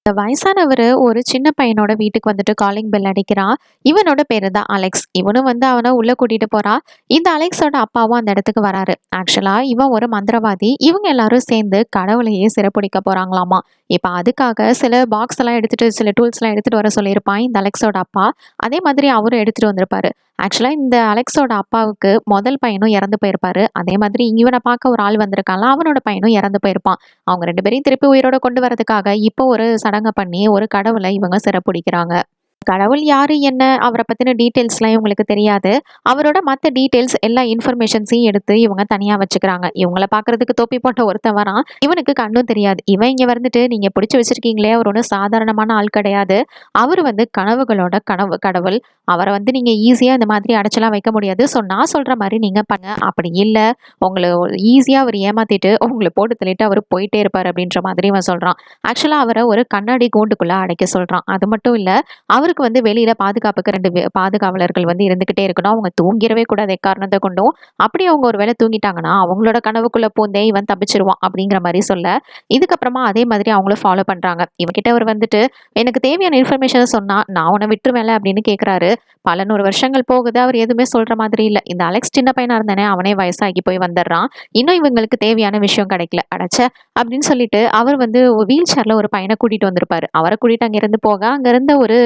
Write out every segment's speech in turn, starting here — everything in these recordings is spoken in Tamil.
இந்த வயசானவரு ஒரு சின்ன பையனோட வீட்டுக்கு வந்துட்டு காலிங் பெல் அடிக்கிறான். இவனோட பேரு தான் அலெக்ஸ். இவனும் வந்து அவன உள்ள கூட்டிட்டு போறான். இந்த அலெக்ஸோட அப்பாவும் அந்த இடத்துக்கு வராரு. ஆக்சுவலா இவன் ஒரு மந்திரவாதி. இவங்க எல்லாரும் சேர்ந்து கடவுளையே சிறைப்பிடிக்க போறாங்களாமா. இப்ப அதுக்காக சில பாக்ஸ் எல்லாம் எடுத்துட்டு சில டூல்ஸ் எல்லாம் எடுத்துட்டு வர சொல்லியிருப்பான் இந்த அலெக்ஸோட அப்பா. அதே மாதிரி அவரும் எடுத்துட்டு வந்திருப்பாரு. ஆக்சுவலா இந்த அலெக்ஸோட அப்பாவுக்கு முதல் பையனும் இறந்து போயிருப்பாரு. அதே மாதிரி இவனை பார்க்க ஒரு ஆள் வந்திருக்கான்ல, அவனோட பையனும் இறந்து போயிருப்பான். அவங்க 2 பேரையும் திருப்பி உயிரோட கொண்டு வரதுக்காக இப்போ ஒரு சடங்க பண்ணி ஒரு கடவுள இவங்க சிறைப்பிடிக்கிறாங்க. கடவுள் யாரு என்ன அவர பத்தின டீட்டெயில்ஸ்லாம் இவங்களுக்கு தெரியாது. அவரோட மத்த டீட்டெயில்ஸ் எல்லா இன்ஃபர்மேஷன்ஸையும் எடுத்து இவங்க தனியா வச்சுக்கிறாங்க. இவங்கள பார்க்கறதுக்கு தொப்பி போட்ட ஒருத்தன் வரான். இவனுக்கு கண்ணும் தெரியாது. இவன் இங்க வந்துட்டு நீங்க பிடிச்சு வச்சிருக்கீங்களே அவர் ஒண்ணும் சாதாரணமான ஆள் கிடையாது. அவரு வந்து கனவுகளோட கனவு கடவுள். அவர வந்து நீங்க ஈஸியா இந்த மாதிரி அடைச்சுலாம் வைக்க முடியாது. ஸோ நான் சொல்ற மாரி நீங்க பண்ணுங்க. அப்படி இல்ல உங்கள ஈஸியா அவர் ஏமாத்திட்டு உங்கள போட்டு தள்ளிட்டு அவரு போயிட்டே இருப்பாரு அப்படின்ற மாதிரி இவன் சொல்றான். ஆக்சுவலா அவர ஒரு கண்ணாடி கூண்டுக்குள்ள அடைக்க சொல்றான். அது மட்டும் இல்ல அவருக்கு வந்து வெளியில பாதுகாப்புக்கு 2 பாதுகாவலர்கள் வந்து இருந்துகிட்டே இருக்கணும். அவங்க தூங்கிரவே கூடாது எக்காரணத்த கொண்டும். அப்படி அவங்க ஒரு வேளை தூங்கிட்டாங்கன்னா, அவங்களோட கனவுக்குள்ள பூந்தே இவன் தப்பிச்சுருவான் அப்படிங்கிற மாரி சொல்ல, இதுக்கப்புறமா அதே மாதிரி அவங்களும் ஃபாலோ பண்றாங்க. இவன்கிட்ட அவர் வந்துட்டு, "எனக்கு தேவையான இன்ஃபர்மேஷன சொன்னா, நான் உன்ன விட்டுருவேன்ல" அப்படின்னு கேட்கறாரு. பல 100 வருஷங்கள் போகுது. அவர் எதுவுமே சொல்ற மாதிரி இல்ல. இந்த அலெக்ஸ் சின்ன பையனா இருந்தானே, அவனே வயசாகி போய் வந்துடுறான். இன்னும் இவங்களுக்கு தேவையான விஷயம் கிடைக்கல. அடச்சே! அப்படின்னு சொல்லிட்டு அவர் வந்து வீல் சேர்ல ஒரு பையன கூட்டிட்டு வந்திருப்பாரு. அவர கூட்டிட்டு அங்கிருந்து போக, அங்க இருந்த ஒரு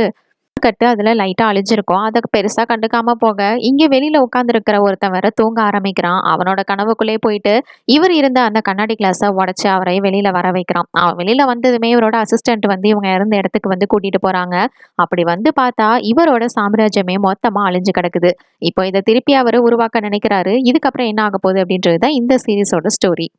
கட்டு அதுல லைட்டா அழிஞ்சிருக்கும். அத பெருசா கண்டுக்காம போக, இங்க வெளியில உட்கார்ந்திருக்கிற ஒருத்தன் வேற தூங்க ஆரம்பிக்கிறான். அவனோட கனவுக்குள்ளயே போயிட்டு, இவர் இருந்த அந்த கண்ணாடி கிளாஸ உடைச்சு அவரை வெளியில வர வைக்கிறான். அவன் வெளியில வந்ததுமே இவரோட அசிஸ்டன்ட் வந்து இவங்க இருந்த இடத்துக்கு வந்து கூட்டிட்டு போறாங்க. அப்படி வந்து பார்த்தா, இவரோட சாம்ராஜ்யமே மொத்தமா அழிஞ்சு கிடக்குது. இப்போ இத திருப்பி அவரு உருவாக்க நினைக்கிறாரு. இதுக்கப்புறம் என்ன ஆகப்போகுது அப்படின்றது தான் இந்த சீரிஸோட ஸ்டோரி.